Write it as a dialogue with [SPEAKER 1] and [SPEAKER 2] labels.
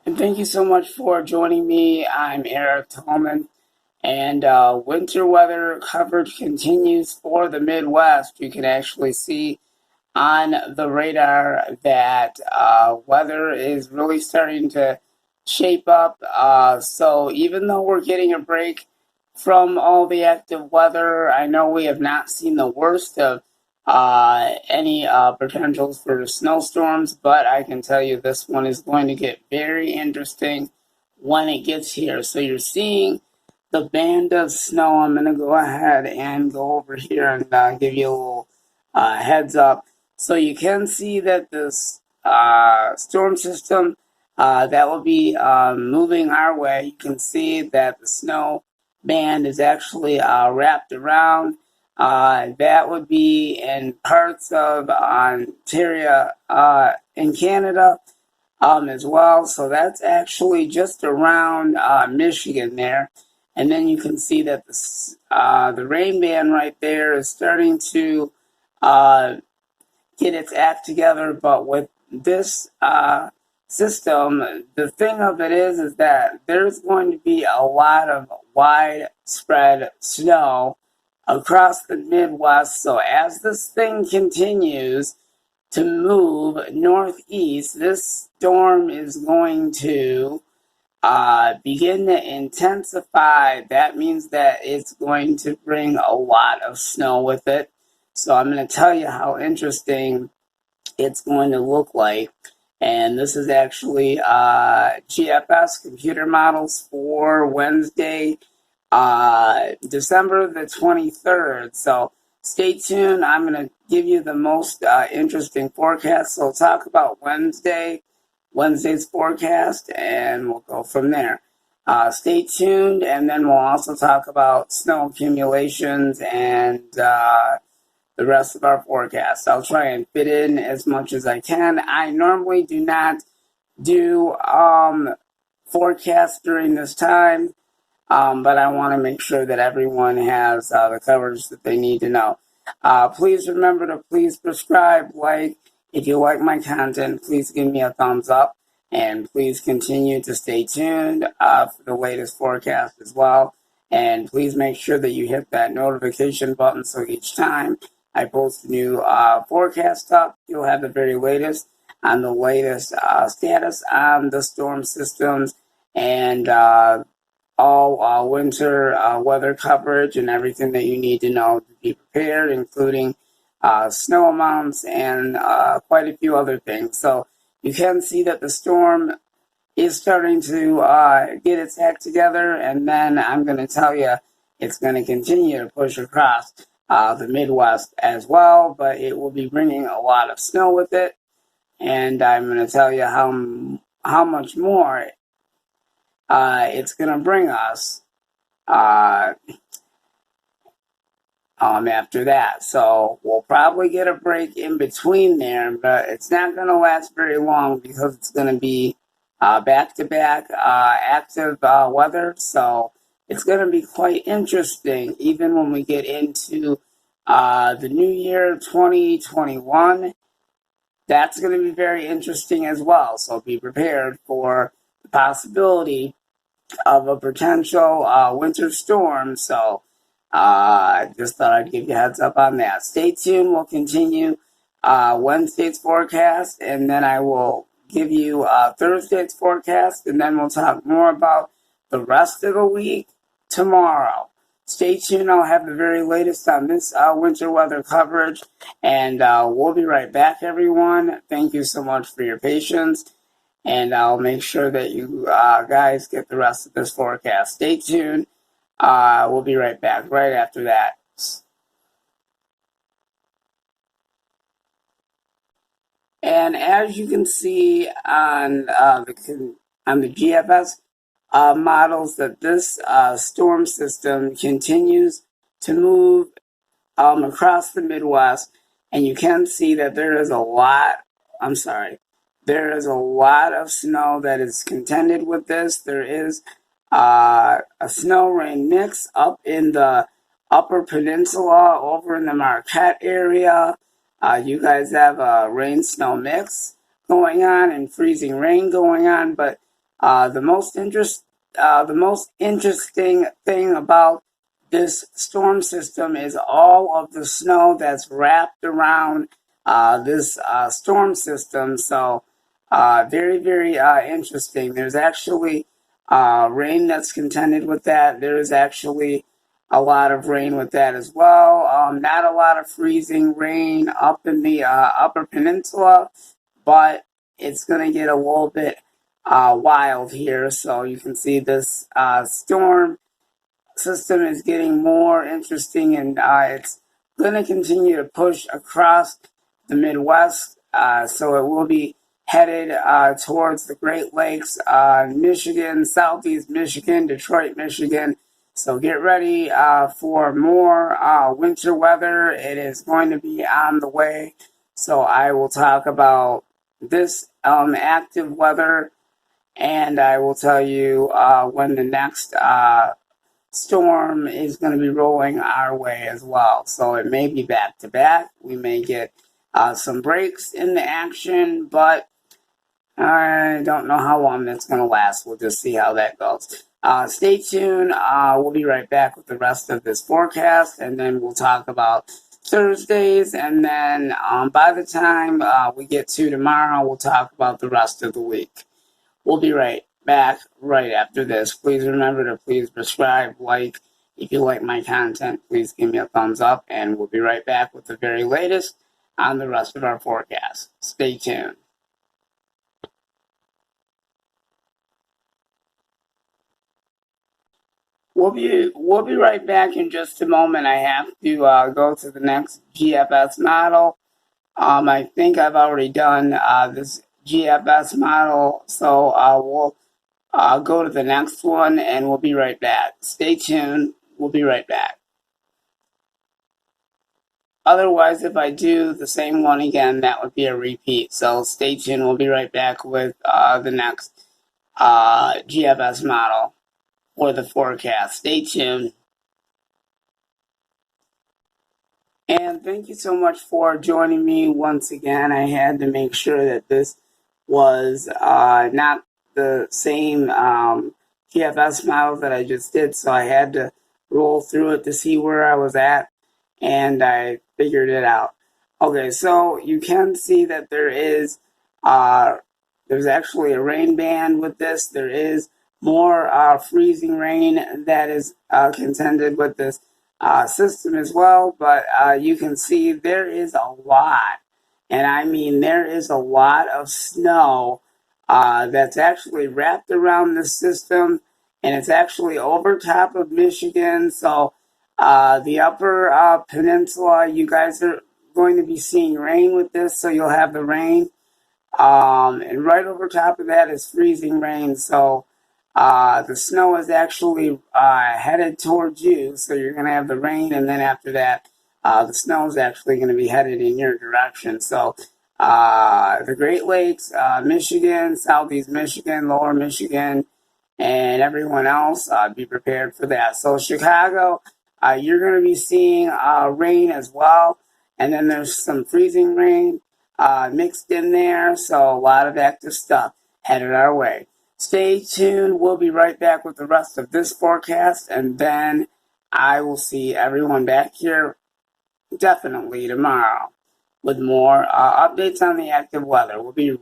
[SPEAKER 1] And thank you so much for joining me. I'm Eric Tallman, and winter weather coverage continues for the Midwest. You can actually see on the radar that weather is really starting to shape up. So even though we're getting a break from all the active weather, I know we have not seen the worst of any potentials for snowstorms, but I can tell you this one is going to get very interesting when it gets here. So you're seeing the band of snow. I'm going to go ahead and go over here and give you a little heads up. So you can see that this storm system that will be moving our way. You can see that the snow band is actually wrapped around. That would be in parts of Ontario in Canada as well. So that's actually just around Michigan there. And then you can see that the rain band right there is starting to uh, get its act together. But with this system, the thing of it is that there's going to be a lot of widespread snow across the Midwest. So as this thing continues to move northeast, this storm is going to begin to intensify. That means that it's going to bring a lot of snow with it. So I'm going to tell you how interesting it's going to look like. And this is actually GFS computer models for Wednesday, December the 23rd. So stay tuned. I'm going to give you the most interesting forecast. So we'll talk about Wednesday's forecast, and we'll go from there. Stay tuned, and then we'll also talk about snow accumulations and the rest of our forecast. I'll try and fit in as much as I can. I normally do not do forecasts during this time, but I want to make sure that everyone has the coverage that they need to know. Please remember to please subscribe, like. If you like my content, please give me a thumbs up, and please continue to stay tuned for the latest forecast as well. And please make sure that you hit that notification button so each time I post a new forecast up, you'll have the very latest on the latest status on the storm systems and all winter weather coverage and everything that you need to know to be prepared, including snow amounts and quite a few other things. So you can see that the storm is starting to get its act together, and then I'm going to tell you it's going to continue to push across the Midwest as well, but it will be bringing a lot of snow with it, and I'm going to tell you how much more it's going to bring us after that. So we'll probably get a break in between there, but it's not going to last very long because it's going to be back-to-back active weather. So it's going to be quite interesting even when we get into the new year 2021. That's going to be very interesting as well. So be prepared for the possibility of a potential winter storm. So I just thought I'd give you a heads up on that. Stay tuned. We'll continue Wednesday's forecast, and then I will give you Thursday's forecast, and then we'll talk more about the rest of the week tomorrow. Stay tuned. I'll have the very latest on this winter weather coverage, and we'll be right back, everyone. Thank you so much for your patience, and I'll make sure that you guys get the rest of this forecast. Stay tuned. We'll be right back right after that. And as you can see on the GFS models, that this storm system continues to move across the Midwest, and you can see that there is a lot. I'm sorry, there is a lot of snow that is contended with this. There is a snow rain mix up in the Upper Peninsula, over in the Marquette area. You guys have a rain snow mix going on and freezing rain going on, but The most interesting thing about this storm system is all of the snow that's wrapped around this storm system. So, very, very interesting. There's actually rain that's contended with that. There is actually a lot of rain with that as well. Not a lot of freezing rain up in the Upper Peninsula, but it's going to get a little bit wild here. So you can see this storm system is getting more interesting, and it's going to continue to push across the Midwest. So it will be headed towards the Great Lakes, Michigan, Southeast Michigan, Detroit, Michigan. So get ready for more winter weather. It is going to be on the way. So I will talk about this active weather, and I will tell you when the next storm is going to be rolling our way as well. So it may be back to back. We may get some breaks in the action, but I don't know how long that's going to last. We'll just see how that goes. Stay tuned. We'll be right back with the rest of this forecast, and then we'll talk about Thursdays. And then by the time we get to tomorrow, we'll talk about the rest of the week. We'll be right back right after this. Please remember to please subscribe, like. If you like my content, please give me a thumbs up, and we'll be right back with the very latest on the rest of our forecast. Stay tuned. We'll be right back in just a moment. I have to go to the next GFS model. I think I've already done this GFS model, so we'll go to the next one, and we'll be right back. Stay tuned. We'll be right back. Otherwise, if I do the same one again, that would be a repeat. So stay tuned. We'll be right back with the next GFS model for the forecast. Stay tuned. And thank you so much for joining me once again. I had to make sure that this was not the same GFS model that I just did, so I had to roll through it to see where I was at, and I figured it out. Okay, so you can see that there's actually a rain band with this. There is more freezing rain that is contended with this system as well, but you can see there is a lot, and I mean there is a lot of snow that's actually wrapped around the system, and it's actually over top of Michigan. So the upper peninsula, you guys are going to be seeing rain with this, so you'll have the rain. And right over top of that is freezing rain. So the snow is actually headed towards you. So you're going to have the rain, and then after that, the snow is actually going to be headed in your direction. So the Great Lakes, Michigan, Southeast Michigan, Lower Michigan, and everyone else, be prepared for that. So Chicago, you're going to be seeing rain as well. And then there's some freezing rain mixed in there. So a lot of active stuff headed our way. Stay tuned. We'll be right back with the rest of this forecast, and then I will see everyone back here definitely tomorrow with more updates on the active weather. We'll be